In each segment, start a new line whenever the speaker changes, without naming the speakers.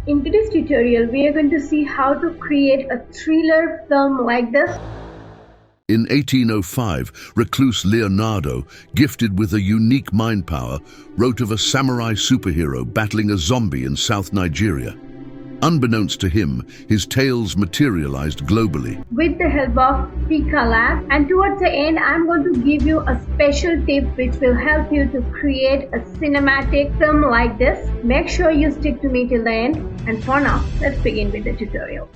In today's tutorial, we are going to see how to create a thriller film like this.
In 1805, recluse Leonardo, gifted with a unique mind power, wrote of a samurai superhero battling a zombie in South Nigeria. Unbeknownst to him, his tales materialized globally.
With the help of Pika Lab, and towards the end, I'm going to give you a special tip which will help you to create a cinematic film like this. Make sure you stick to me till the end. And for now, let's begin with the tutorial.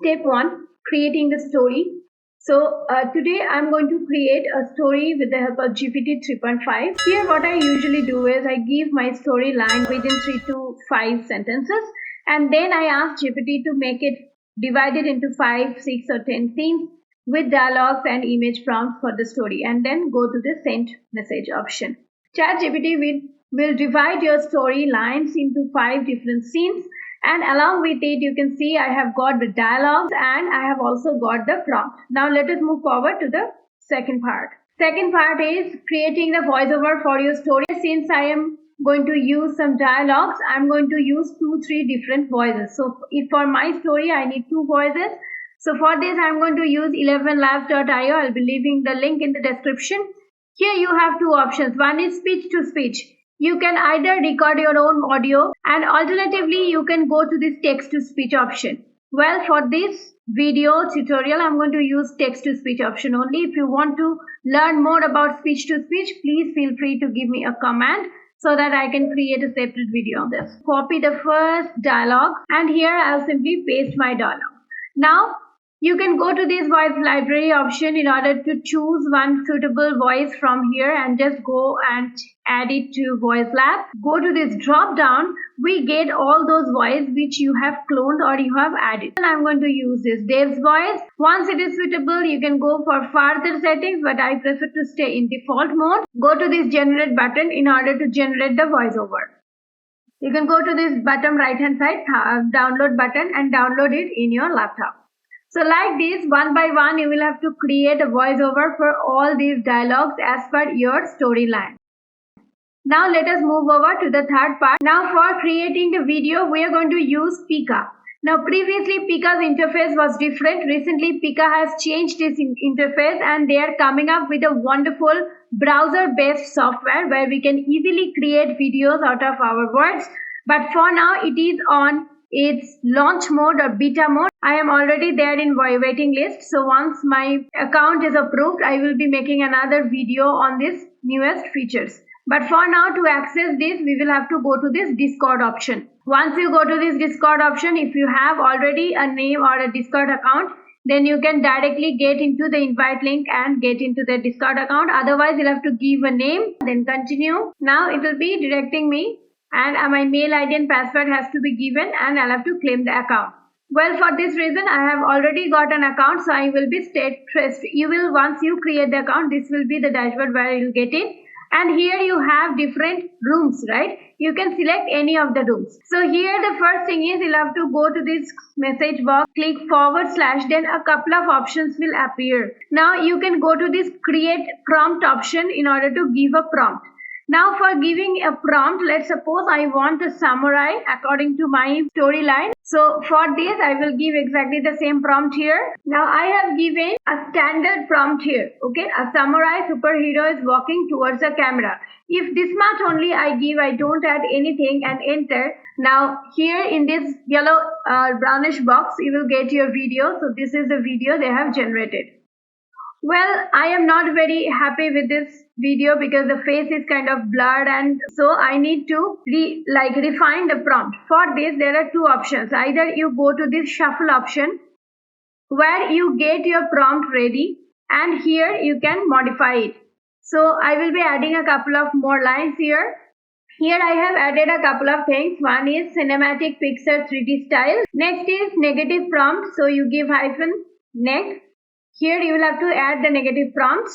Step 1. Creating the story. So today I'm going to create a story with the help of GPT 3.5. Here what I usually do is I give my storyline within 3 to 5 sentences, and then I ask GPT to make it divided into 5, 6 or 10 scenes with dialogues and image prompts for the story, and then go to the send message option. ChatGPT will divide your storylines into 5 different scenes, and along with it you can see I have got the dialogues and I have also got the prompt. Now let us move forward to the second part. Second part is creating the voiceover for your story. Since I am going to use some dialogues, I'm going to use 2-3 different voices. So if for my story I need 2 voices. So for this I'm going to use 11labs.io. I'll be leaving the link in the description. Here you have 2 options. One is speech to speech. You can either record your own audio, and alternatively you can go to this text to speech option. Well, for this video tutorial I'm going to use text to speech option only. If you want to learn more about speech to speech, please feel free to give me a comment so that I can create a separate video on this. Copy the first dialogue, and here I'll simply paste my dialogue. Now you can go to this voice library option in order to choose one suitable voice from here and just go and add it to voice lab. Go to this drop down, we get all those voices which you have cloned or you have added. And I'm going to use this Dave's voice. Once it is suitable, you can go for further settings, but I prefer to stay in default mode. Go to this generate button in order to generate the voiceover. You can go to this bottom right hand side, download button, and download it in your laptop. So like this, one by one, you will have to create a voiceover for all these dialogues as per your storyline. Now let us move over to the third part. Now for creating the video, we are going to use Pika. Now previously Pika's interface was different. Recently Pika has changed its interface, and they are coming up with a wonderful browser-based software where we can easily create videos out of our words. But for now it is on its launch mode or beta mode. I am already there in waiting list. So once my account is approved, I will be making another video on this newest features. But for now, to access this, we will have to go to this Discord option. Once you go to this Discord option, if you have already a name or a Discord account, then you can directly get into the invite link and get into the Discord account. Otherwise, you'll have to give a name, then continue. Now it will be directing me, and my mail ID and password has to be given, and I'll have to claim the account. Well, for this reason, I have already got an account, so I will be once you create the account, this will be the dashboard where you'll get it. And here you have different rooms, right? You can select any of the rooms. So here the first thing is you'll have to go to this message box, click /, then a couple of options will appear. Now you can go to this create prompt option in order to give a prompt. Now for giving a prompt, let's suppose I want a samurai according to my storyline. So for this, I will give exactly the same prompt here. Now I have given a standard prompt here. Okay, a samurai superhero is walking towards the camera. If this much only I give, I don't add anything, and enter. Now here in this yellow brownish box, you will get your video. So this is the video they have generated. Well, I am not very happy with this video because the face is kind of blurred, and so I need to refine the prompt. For this, there are 2 options. Either you go to this shuffle option where you get your prompt ready, and here you can modify it. So I will be adding a couple of more lines here. Here I have added a couple of things. One is cinematic pixel 3D style. Next is negative prompt. So you give -neg. Here you will have to add the negative prompts.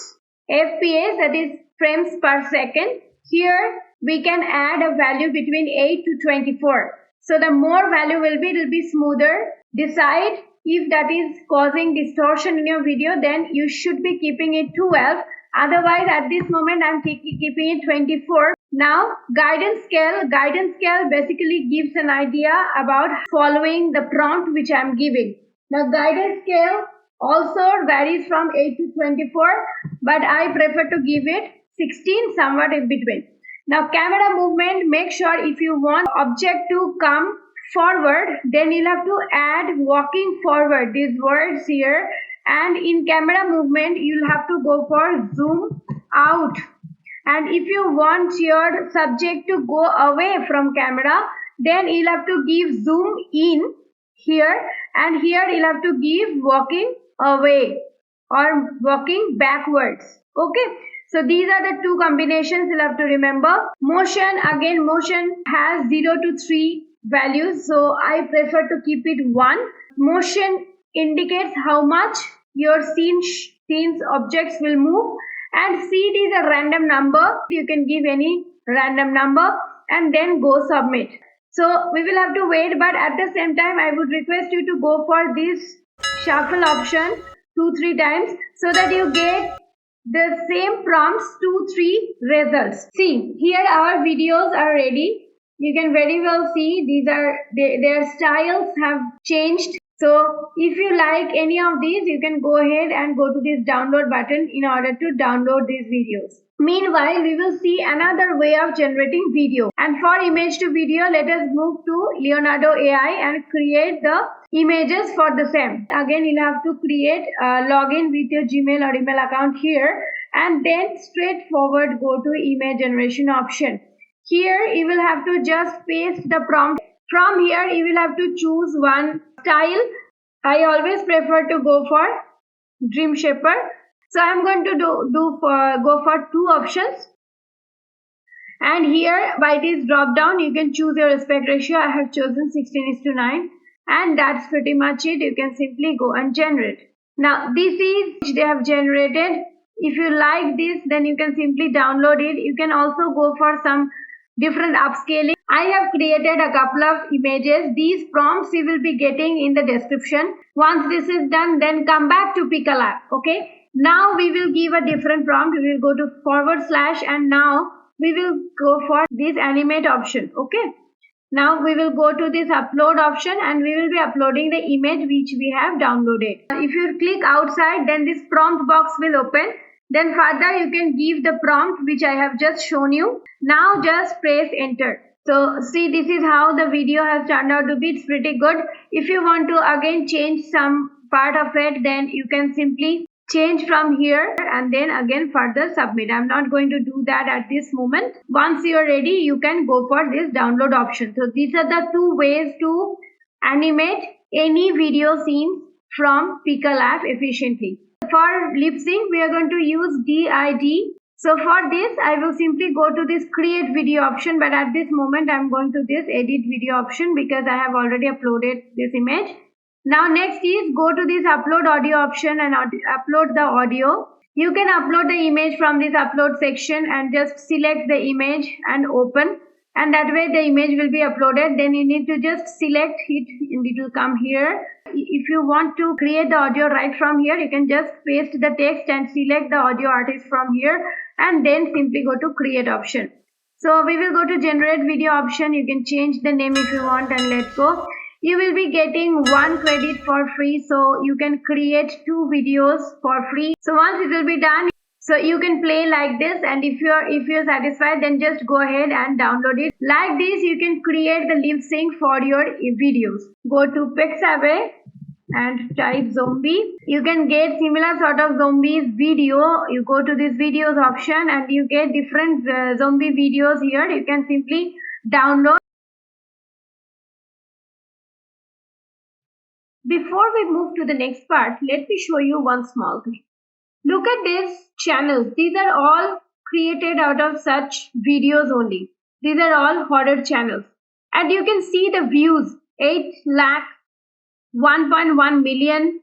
FPS, that is frames per second. Here we can add a value between 8 to 24. So the more value will be, it will be smoother. Decide if that is causing distortion in your video, then you should be keeping it 12. Otherwise, at this moment, I'm keeping it 24. Now, guidance scale. Guidance scale basically gives an idea about following the prompt which I'm giving. Now, guidance scale also varies from 8 to 24, but I prefer to give it 16, somewhat in between. Now, camera movement, make sure if you want object to come forward, then you'll have to add walking forward, these words here. And in camera movement, you'll have to go for zoom out. And if you want your subject to go away from camera, then you'll have to give zoom in here, and here you'll have to give walking away or walking backwards. Okay, so these are the two combinations you'll have to remember. Motion, again, motion has 0 to 3 values, so I prefer to keep it 1. Motion indicates how much your scene's objects will move, and seed is a random number. You can give any random number and then go submit. So we will have to wait, but at the same time I would request you to go for this shuffle option 2-3 times so that you get the same prompts 2-3 results. See, here our videos are ready. You can very well see these are their styles have changed. So if you like any of these, you can go ahead and go to this download button in order to download these videos. Meanwhile, we will see another way of generating video. And for image to video, let us move to Leonardo AI and create the images for the same. Again, you'll have to create a login with your Gmail or email account here, and then straightforward go to image generation option. Here, you will have to just paste the prompt. From here, you will have to choose one style. I always prefer to go for Dream Shaper. So I'm going to go for 2 options. And here by this drop down, you can choose your aspect ratio. I have chosen 16:9. And that's pretty much it. You can simply go and generate. Now this is which they have generated. If you like this, then you can simply download it. You can also go for some different upscaling. I have created a couple of images. These prompts you will be getting in the description. Once this is done, then come back to Pika Lab. Okay. Now we will give a different prompt. We will go to / and now we will go for this animate option. Okay. Now we will go to this upload option and we will be uploading the image which we have downloaded. If you click outside, then this prompt box will open. Then further you can give the prompt which I have just shown you. Now just press enter. So see, this is how the video has turned out to be. It's pretty good. If you want to again change some part of it, then you can simply change from here and then again further submit. I'm not going to do that at this moment. Once you're ready, you can go for this download option. So these are the 2 ways to animate any video scene from Pika Lab efficiently. For lip sync, we are going to use DID. So for this, I will simply go to this create video option, but at this moment I'm going to this edit video option because I have already uploaded this image. Now next is go to this upload audio option and upload the audio. You can upload the image from this upload section and just select the image and open, and that way the image will be uploaded. Then you need to just select it and it will come here. If you want to create the audio right from here, you can just paste the text and select the audio artist from here and then simply go to create option. So we will go to generate video option. You can change the name if you want and let's go. You will be getting 1 credit for free, so you can create 2 videos for free. So once it will be done, so you can play like this, and if you're satisfied, then just go ahead and download it. Like this, you can create the lip sync for your videos. Go to Pixabay and type zombie. You can get similar sort of zombies video. You go to this videos option and you get different zombie videos here. You can simply download. Before we move to the next part, let me show you one small thing. Look at these channels. These are all created out of such videos only. These are all horror channels. And you can see the views, 8 lakh, 1.1 million.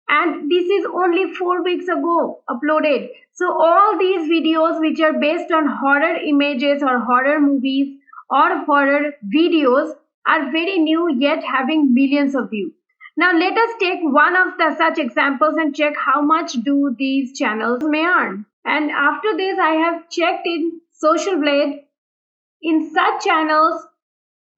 And this is only 4 weeks ago uploaded. So all these videos which are based on horror images or horror movies or horror videos are very new yet having millions of views. Now let us take one of the such examples and check how much do these channels may earn. And after this, I have checked in Social Blade. In such channels,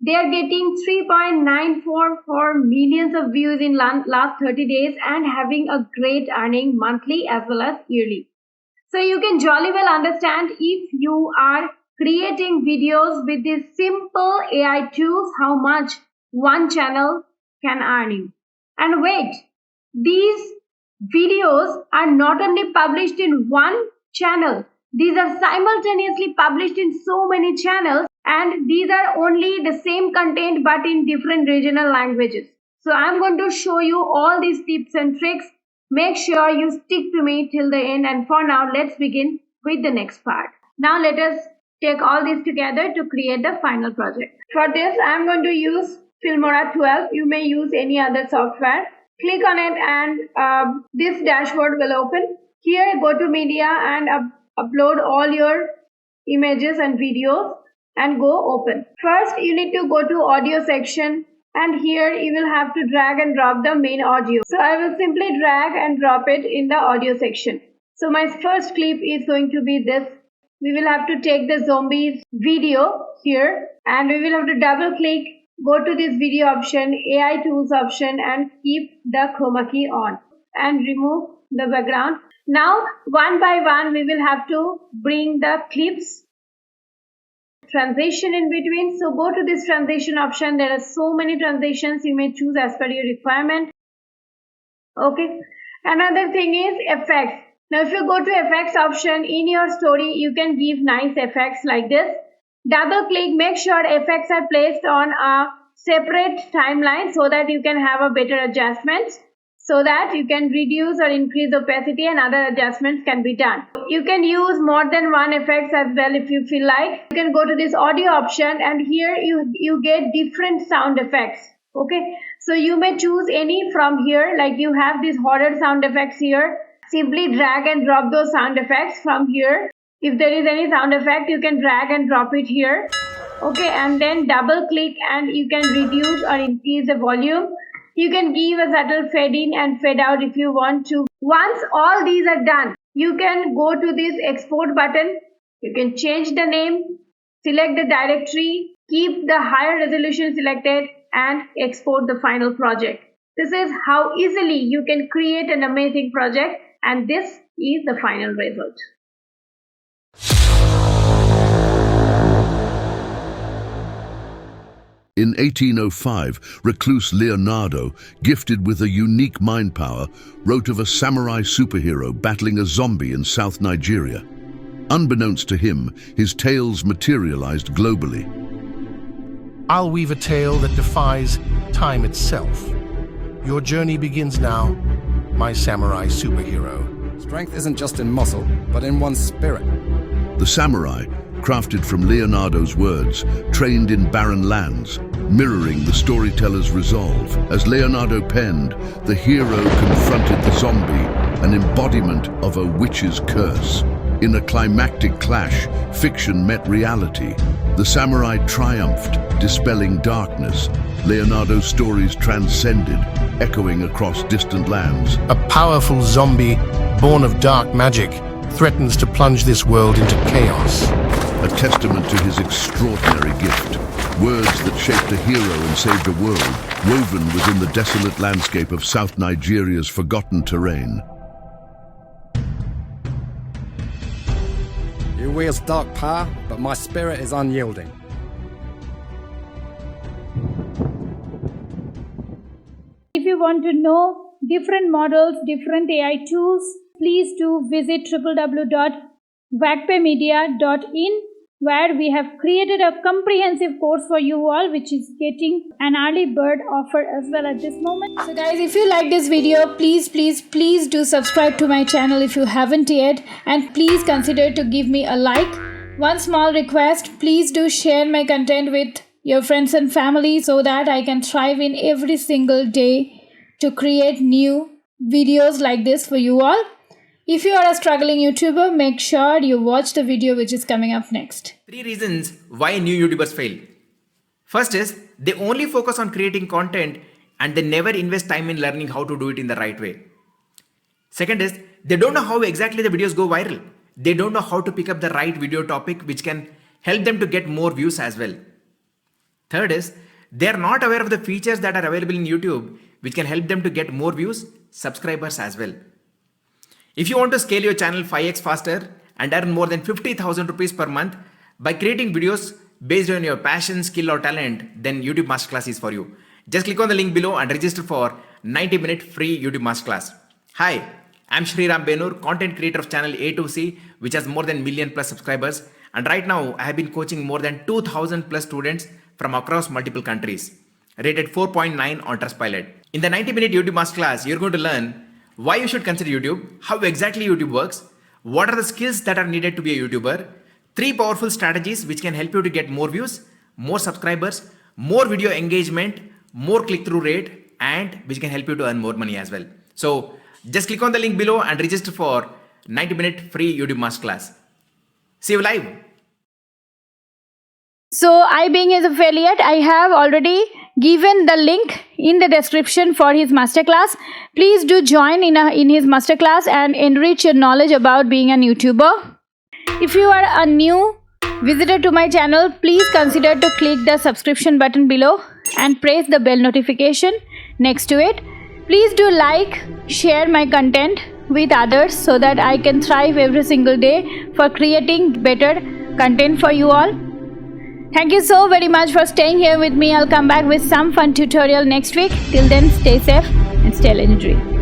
they are getting 3.944 millions of views in last 30 days and having a great earning monthly as well as yearly. So you can jolly well understand, if you are creating videos with these simple AI tools, how much one channel can earn you. And wait, these videos are not only published in one channel, these are simultaneously published in so many channels, and these are only the same content but in different regional languages. So I'm going to show you all these tips and tricks. Make sure you stick to me till the end, and for now let's begin with the next part. Now let us take all this together to create the final project. For this I'm going to use Filmora 12. You may use any other software. Click on it and this dashboard will open. Here go to media and upload all your images and videos and go open. First you need to go to audio section, and here you will have to drag and drop the main audio. So I will simply drag and drop it in the audio section. So my first clip is going to be this. We will have to take the zombies video here, and we will have to double click, go to this video option, AI tools option, and keep the chroma key on and remove the background. Now one by one we will have to bring the clips transition in between. So go to this transition option. There are so many transitions, you may choose as per your requirement. Okay, another thing is effects. Now if you go to effects option in your story, you can give nice effects like this. Double click, make sure effects are placed on a separate timeline so that you can have a better adjustments, so that you can reduce or increase opacity and other adjustments can be done. You can use more than one effects as well if you feel like. You can go to this audio option, and here you get different sound effects. Okay, so you may choose any from here. Like you have these horror sound effects here. Simply drag and drop those sound effects from here. If there is any sound effect, you can drag and drop it here. Okay, and then double click and you can reduce or increase the volume. You can give a subtle fade in and fade out if you want to. Once all these are done, you can go to this export button. You can change the name, select the directory, keep the higher resolution selected, and export the final project. This is how easily you can create an amazing project, and this is the final result.
In 1805, recluse Leonardo, gifted with a unique mind power, wrote of a samurai superhero battling a zombie in South Nigeria. Unbeknownst to him, his tales materialized globally.
I'll weave a tale that defies time itself. Your journey begins now, my samurai superhero.
Strength isn't just in muscle, but in one's spirit.
The samurai, crafted from Leonardo's words, trained in barren lands, mirroring the storyteller's resolve. As Leonardo penned, the hero confronted the zombie, an embodiment of a witch's curse. In a climactic clash, fiction met reality. The samurai triumphed, dispelling darkness. Leonardo's stories transcended, echoing across distant lands.
A powerful zombie, born of dark magic, threatens to plunge this world into chaos.
A testament to his extraordinary gift. Words that shaped a hero and saved a world, woven within the desolate landscape of South Nigeria's forgotten terrain.
You wield dark power, but my spirit is unyielding.
If you want to know different models, different AI tools, please do visit www.vagpemedia.in, where we have created a comprehensive course for you all, which is getting an early bird offer as well at this moment. So guys, if you like this video, please do subscribe to my channel if you haven't yet, and please consider to give me a like. One small request, please do share my content with your friends and family so that I can thrive in every single day to create new videos like this for you all. If you are a struggling YouTuber, make sure you watch the video which is coming up next.
3 reasons why new YouTubers fail. First is, they only focus on creating content and they never invest time in learning how to do it in the right way. Second is, they don't know how exactly the videos go viral they don't know how to pick up the right video topic which can help them to get more views as well. Third is, they are not aware of the features that are available in YouTube which can help them to get more views, subscribers as well. If you want to scale your channel 5x faster and earn more than 50,000 rupees per month by creating videos based on your passion, skill or talent, then YouTube Masterclass is for you. Just click on the link below and register for 90-minute free YouTube Masterclass. Hi, I'm Sriram Benur, content creator of channel A2C, which has more than million plus subscribers. And right now, I have been coaching more than 2,000 plus students from across multiple countries, rated 4.9 on Trustpilot. In the 90-minute YouTube Masterclass, you're going to learn why you should consider YouTube, how exactly YouTube works, what are the skills that are needed to be a YouTuber, 3 powerful strategies which can help you to get more views, more subscribers, more video engagement, more click-through rate, and which can help you to earn more money as well. So just click on the link below and register for 90-minute free YouTube Masterclass. See you live.
So I, being his affiliate, I have already given the link in the description for his masterclass. Please do join in his masterclass and enrich your knowledge about being a YouTuber. If you are a new visitor to my channel, please consider to click the subscription button below and press the bell notification next to it. Please do like, share my content with others so that I can thrive every single day for creating better content for you all. Thank you so very much for staying here with me. I'll come back with some fun tutorial next week. Till then, stay safe and stay legendary.